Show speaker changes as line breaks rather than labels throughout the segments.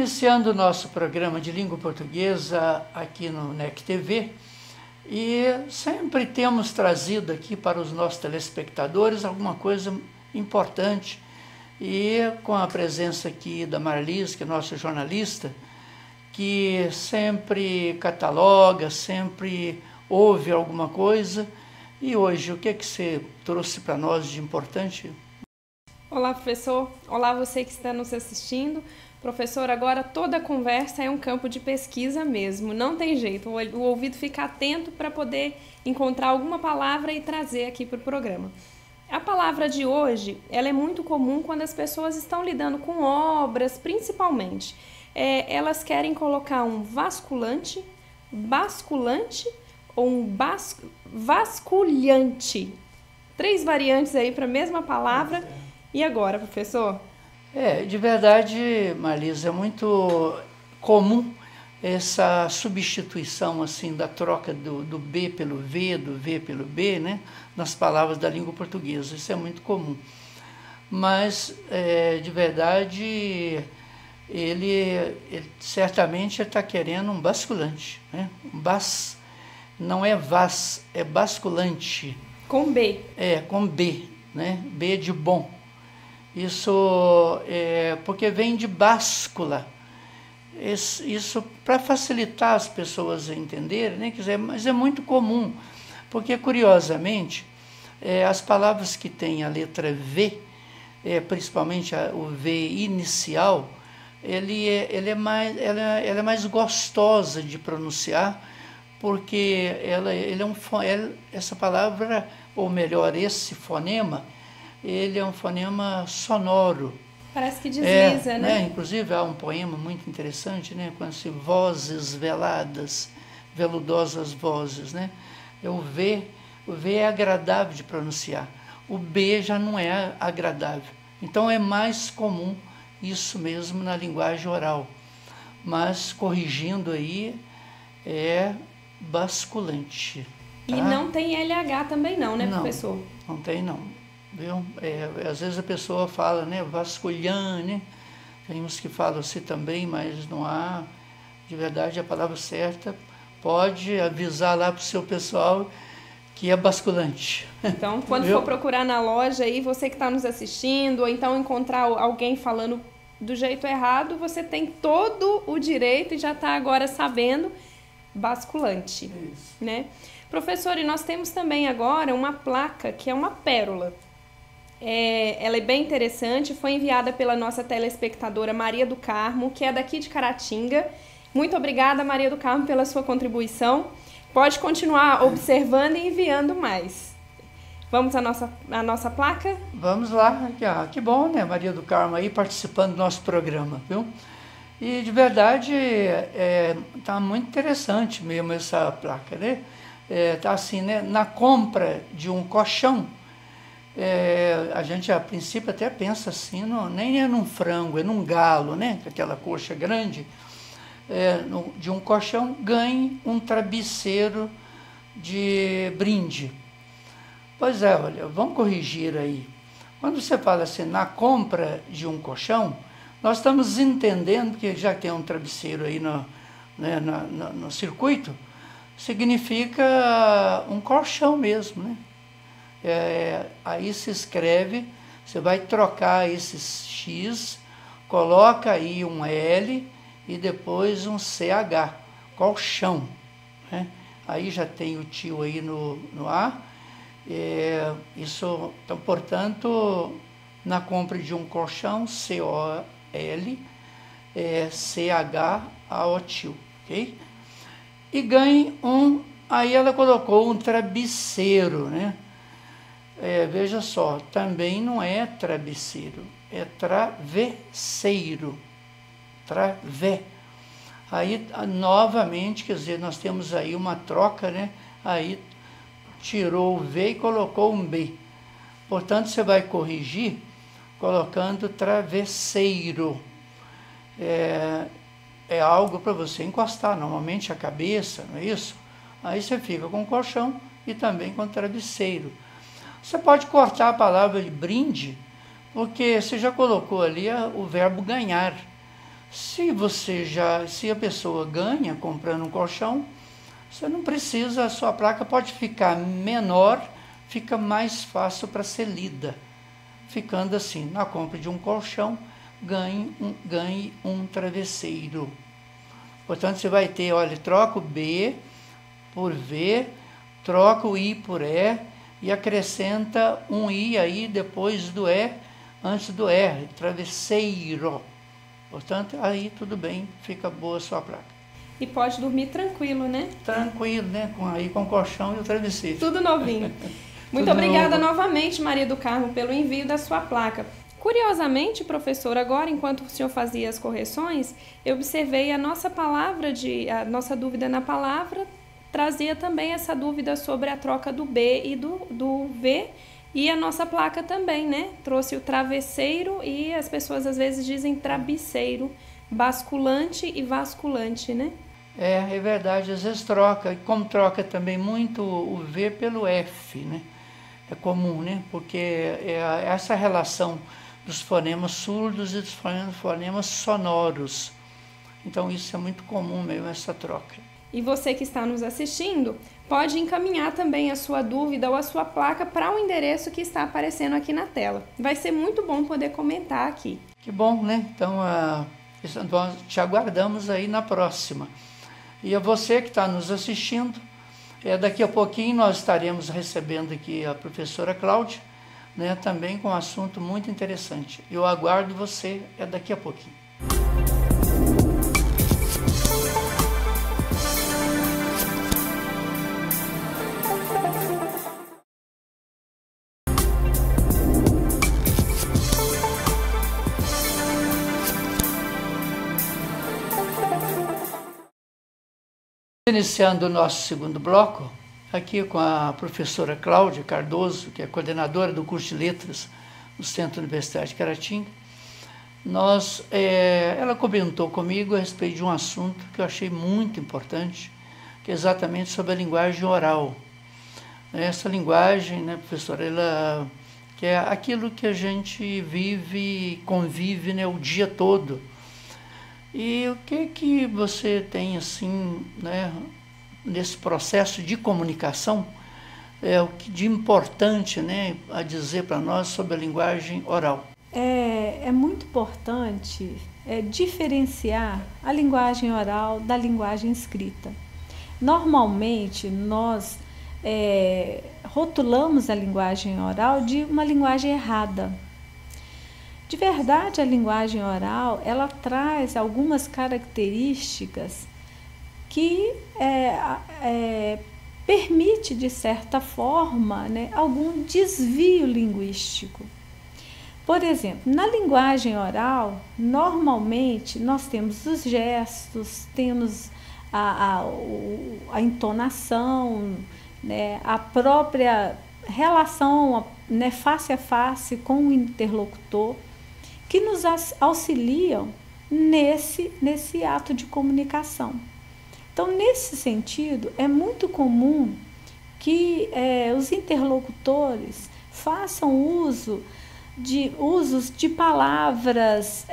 iniciando o nosso programa de língua portuguesa aqui no NEC TV, e sempre temos trazido aqui para os nossos telespectadores alguma coisa importante, e com a presença aqui da Marlis, que é nossa jornalista, que sempre cataloga, sempre ouve alguma coisa. E hoje, o que você trouxe para nós de importante?
Olá, professor. Olá, você que está nos assistindo. Professor, agora toda conversa é um campo de pesquisa mesmo, não tem jeito. O ouvido fica atento para poder encontrar alguma palavra e trazer aqui para o programa. A palavra de hoje, ela é muito comum quando as pessoas estão lidando com obras, principalmente. Elas querem colocar um vasculante, basculante ou um vasculhante. 3 variantes aí para a mesma palavra. E agora, professor?
De verdade, Marisa, é muito comum essa substituição assim da troca do B pelo V, do V pelo B, né, nas palavras da língua portuguesa. Isso é muito comum. Mas, de verdade, ele certamente está querendo um basculante, né? Não é vas, é basculante.
Com B.
Com B, né? B de bom. Isso porque vem de báscula. Isso para facilitar as pessoas a entenderem, né? Mas é muito comum, porque curiosamente as palavras que têm a letra V, principalmente o V inicial, ela é mais gostosa de pronunciar, porque essa palavra, ou melhor, esse fonema, ele é um fonema sonoro.
Parece que desliza, né?
Inclusive há um poema muito interessante, né? Quando-se vozes veladas, veludosas vozes, né? O V é agradável de pronunciar. O B já não é agradável. Então é mais comum isso mesmo na linguagem oral. Mas corrigindo aí, é basculante. Tá?
E não tem LH também não, né, professor?
Não tem não. Viu? Às vezes a pessoa fala, né, vasculhando, né? Tem uns que falam assim também, mas não há, de verdade, a palavra certa. Pode avisar lá para o seu pessoal que é basculante.
Então, quando for procurar na loja aí, você que está nos assistindo, ou então encontrar alguém falando do jeito errado, você tem todo o direito e já está agora sabendo, basculante.
Isso.
Né? Professor, e nós temos também agora uma placa que é uma pérola. Ela é bem interessante, foi enviada pela nossa telespectadora Maria do Carmo, que é daqui de Caratinga. Muito obrigada, Maria do Carmo, pela sua contribuição. Pode continuar observando e enviando mais. Vamos à nossa placa?
Vamos lá. Que bom, né, Maria do Carmo aí participando do nosso programa, viu? E de verdade tá muito interessante mesmo essa placa, né? Tá assim, né? Na compra de um colchão, a gente a princípio até pensa assim, nem é num frango, é num galo, né? Aquela coxa grande, de um colchão, ganhe um travesseiro de brinde. Pois olha, vamos corrigir aí. Quando você fala assim, na compra de um colchão, nós estamos entendendo que já tem um travesseiro aí no circuito, significa um colchão mesmo, né? Aí se escreve, você vai trocar esses X, coloca aí um L e depois um CH, colchão, né? Aí já tem o tio aí no A. Então, portanto, na compra de um colchão, C-O-L, C-H-A-O-Tio, ok? E ganhe aí ela colocou um travesseiro, né? Veja só, também não é travesseiro, é travesseiro, Aí, novamente, quer dizer, nós temos aí uma troca, né? Aí tirou o V e colocou um B. Portanto, você vai corrigir colocando travesseiro. É algo para você encostar, normalmente a cabeça, não é isso? Aí você fica com o colchão e também com o travesseiro. Você pode cortar a palavra de brinde, porque você já colocou ali o verbo ganhar. Se a pessoa ganha comprando um colchão, você não precisa, a sua placa pode ficar menor, fica mais fácil para ser lida. Ficando assim, na compra de um colchão, ganhe um travesseiro. Portanto, você vai ter, olha, troca o B por V, troca o I por E e acrescenta um I aí depois do E, antes do R, travesseiro. Portanto, aí tudo bem, fica boa a sua placa.
E pode dormir tranquilo, né?
Tranquilo, né? Com o colchão e o travesseiro.
Tudo novinho. Muito obrigada novamente, Maria do Carmo, pelo envio da sua placa. Curiosamente, professor, agora, enquanto o senhor fazia as correções, eu observei a nossa dúvida na palavra, trazia também essa dúvida sobre a troca do B e do V, e a nossa placa também, né? Trouxe o travesseiro e as pessoas às vezes dizem trabiceiro, basculante e vasculante, né?
É verdade, às vezes troca, e como troca também muito o V pelo F, né? É comum, né? Porque é essa relação dos fonemas surdos e dos fonemas sonoros. Então isso é muito comum mesmo, essa troca.
E você que está nos assistindo, pode encaminhar também a sua dúvida ou a sua placa para o endereço que está aparecendo aqui na tela. Vai ser muito bom poder comentar aqui.
Que bom, né? Então, nós te aguardamos aí na próxima. E a você que está nos assistindo, daqui a pouquinho nós estaremos recebendo aqui a professora Cláudia, né, também com um assunto muito interessante. Eu aguardo você daqui a pouquinho. Iniciando o nosso segundo bloco, aqui com a professora Cláudia Cardoso, que é coordenadora do curso de Letras do Centro Universitário de Caratinga, ela comentou comigo a respeito de um assunto que eu achei muito importante, que é exatamente sobre a linguagem oral. Essa linguagem, né, professora, que é aquilo que a gente vive, convive, né, o dia todo. E o que você tem, assim, né, nesse processo de comunicação, o que de importante, né, a dizer para nós sobre a linguagem oral?
É muito importante diferenciar a linguagem oral da linguagem escrita. Normalmente, nós rotulamos a linguagem oral de uma linguagem errada. De verdade, a linguagem oral, ela traz algumas características que permite, de certa forma, né, algum desvio linguístico. Por exemplo, na linguagem oral, normalmente, nós temos os gestos, temos a entonação, né, a própria relação, né, face a face com o interlocutor, que nos auxiliam nesse ato de comunicação. Então, nesse sentido, é muito comum que os interlocutores façam usos de palavras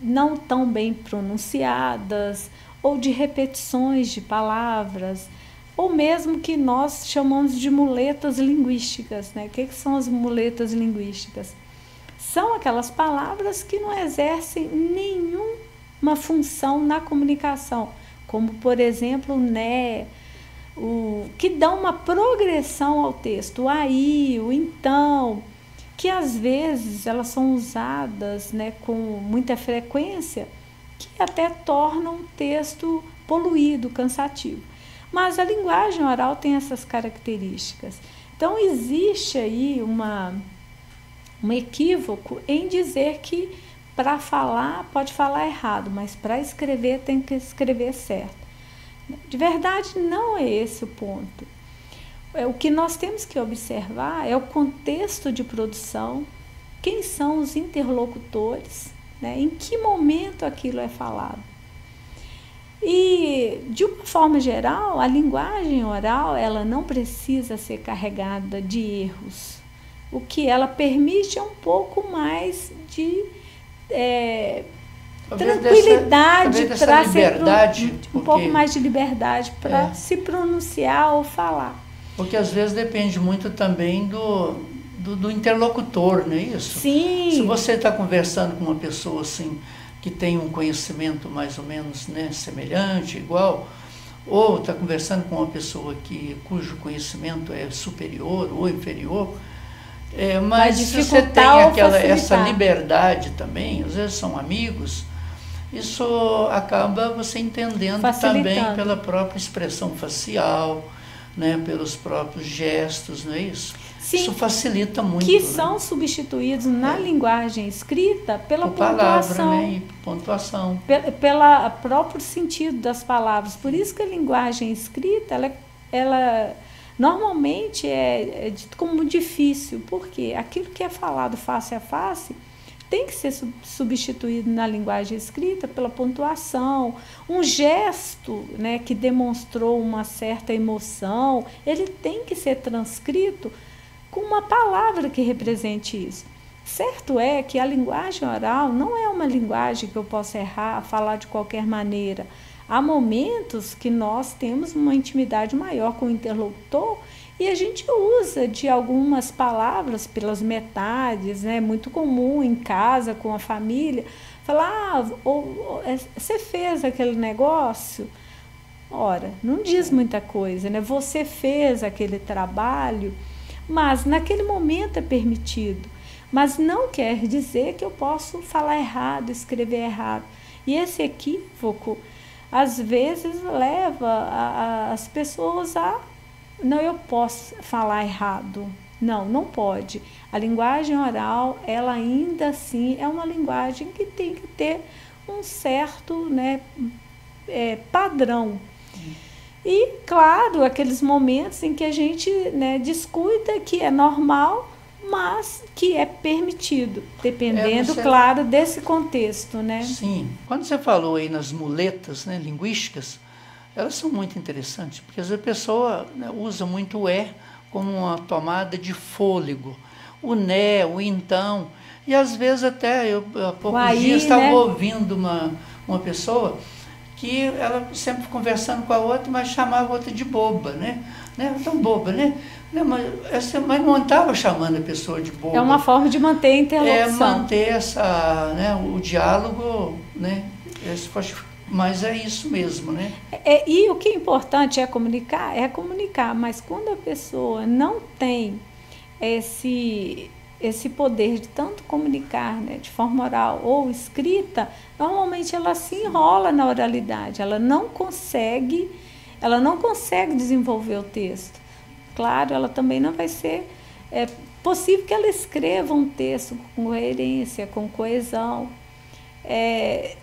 não tão bem pronunciadas, ou de repetições de palavras, ou mesmo que nós chamamos de muletas linguísticas, né? O que são as muletas linguísticas? São aquelas palavras que não exercem nenhuma função na comunicação, como, por exemplo, o né, que dão uma progressão ao texto, o aí, o então, que às vezes elas são usadas, né, com muita frequência, que até tornam o texto poluído, cansativo. Mas a linguagem oral tem essas características. Então, existe aí um equívoco em dizer que para falar pode falar errado, mas para escrever tem que escrever certo. De verdade, não é esse o ponto. O que nós temos que observar é o contexto de produção, quem são os interlocutores, né, em que momento aquilo é falado. E, de uma forma geral, a linguagem oral ela não precisa ser carregada de erros. O que ela permite é um pouco mais de tranquilidade para
liberdade,
um pouco mais de liberdade para se pronunciar ou falar.
Porque às vezes depende muito também do interlocutor, não é isso?
Sim.
Se você está conversando com uma pessoa assim que tem um conhecimento mais ou menos, né, semelhante, igual, ou está conversando com uma pessoa cujo conhecimento é superior ou inferior, mas se você tem essa liberdade também, às vezes são amigos, isso acaba você entendendo também pela própria expressão facial, né, pelos próprios gestos, não é isso?
Sim,
isso facilita muito.
Que são substituídos na linguagem escrita pela
pontuação. Palavra, né, e pontuação.
Pelo próprio sentido das palavras. Por isso que a linguagem escrita, ela normalmente é dito como difícil, porque aquilo que é falado face a face tem que ser substituído na linguagem escrita pela pontuação. Um gesto, né, que demonstrou uma certa emoção, ele tem que ser transcrito com uma palavra que represente isso. Certo é que a linguagem oral não é uma linguagem que eu possa errar, falar de qualquer maneira. Há momentos que nós temos uma intimidade maior com o interlocutor e a gente usa de algumas palavras pelas metades, né? Muito comum em casa, com a família, falar, você fez aquele negócio? Ora, não diz muita coisa, né? Você fez aquele trabalho, mas naquele momento é permitido. Mas não quer dizer que eu posso falar errado, escrever errado. E esse equívoco, às vezes, leva as pessoas a... Não, eu posso falar errado. Não pode. A linguagem oral, ela ainda assim é uma linguagem que tem que ter um certo, né, padrão. E, claro, aqueles momentos em que a gente, né, descuida que é normal, mas que é permitido, dependendo, claro, desse contexto, né?
Sim. Quando você falou aí nas muletas, né, linguísticas, elas são muito interessantes, porque a pessoa, né, usa muito o como uma tomada de fôlego, o né, o então, e às vezes até, eu há poucos dias estava, né, ouvindo uma pessoa que ela sempre conversando com a outra, mas chamava a outra de boba, né? Tão boba, né? Mas não estava chamando a pessoa de boba.
É uma forma de manter a interlocução.
Manter o diálogo, né? Mas é isso mesmo, né?
E o que é importante é comunicar, mas quando a pessoa não tem esse poder de tanto comunicar, né, de forma oral ou escrita, normalmente ela se enrola na oralidade, ela não consegue desenvolver o texto. Claro, ela também não vai ser possível que ela escreva um texto com coerência, com coesão. É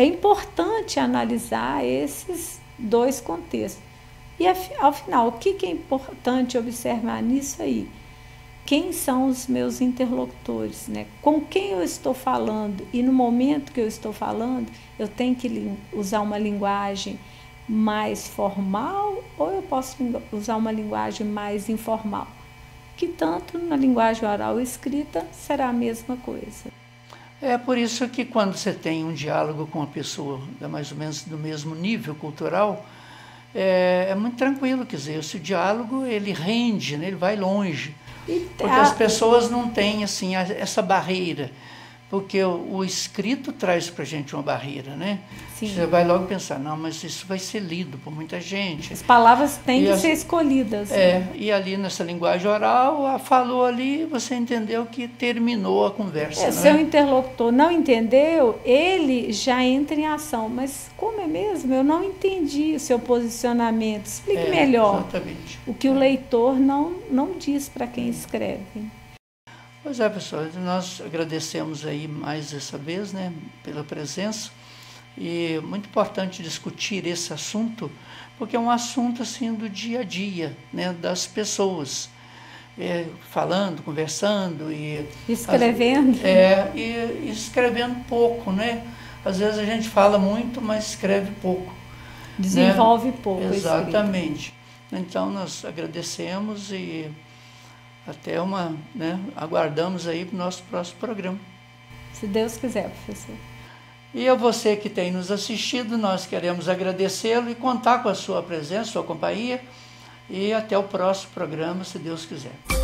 importante analisar esses dois contextos. E, ao final, o que é importante observar nisso aí? Quem são os meus interlocutores, né? Com quem eu estou falando? E no momento que eu estou falando, eu tenho que usar uma linguagem mais formal ou eu posso usar uma linguagem mais informal? Que tanto na linguagem oral e escrita será a mesma coisa.
É por isso que quando você tem um diálogo com uma pessoa mais ou menos do mesmo nível cultural, é muito tranquilo, quer dizer, esse diálogo ele rende, né, ele vai longe. Porque as pessoas não têm assim, essa barreira, porque o escrito traz para a gente uma barreira, né? Sim. Você vai logo pensar, não, mas isso vai ser lido por muita gente.
As palavras têm que ser escolhidas.
E ali nessa linguagem oral, falou ali, você entendeu que terminou a conversa.
Se o interlocutor não entendeu, ele já entra em ação. Mas como é mesmo? Eu não entendi o seu posicionamento. Explique melhor.
Exatamente.
O que o leitor não diz para quem escreve.
Pois é, pessoal, nós agradecemos aí mais essa vez, né, pela presença, e muito importante discutir esse assunto, porque é um assunto assim do dia a dia, né, das pessoas, falando, conversando e
escrevendo.
E escrevendo pouco, né? Às vezes a gente fala muito, mas escreve pouco.
Desenvolve pouco.
Exatamente. Então nós agradecemos e até aguardamos aí para o nosso próximo programa.
Se Deus quiser, professor.
E a você que tem nos assistido, nós queremos agradecê-lo e contar com a sua presença, sua companhia. E até o próximo programa, se Deus quiser.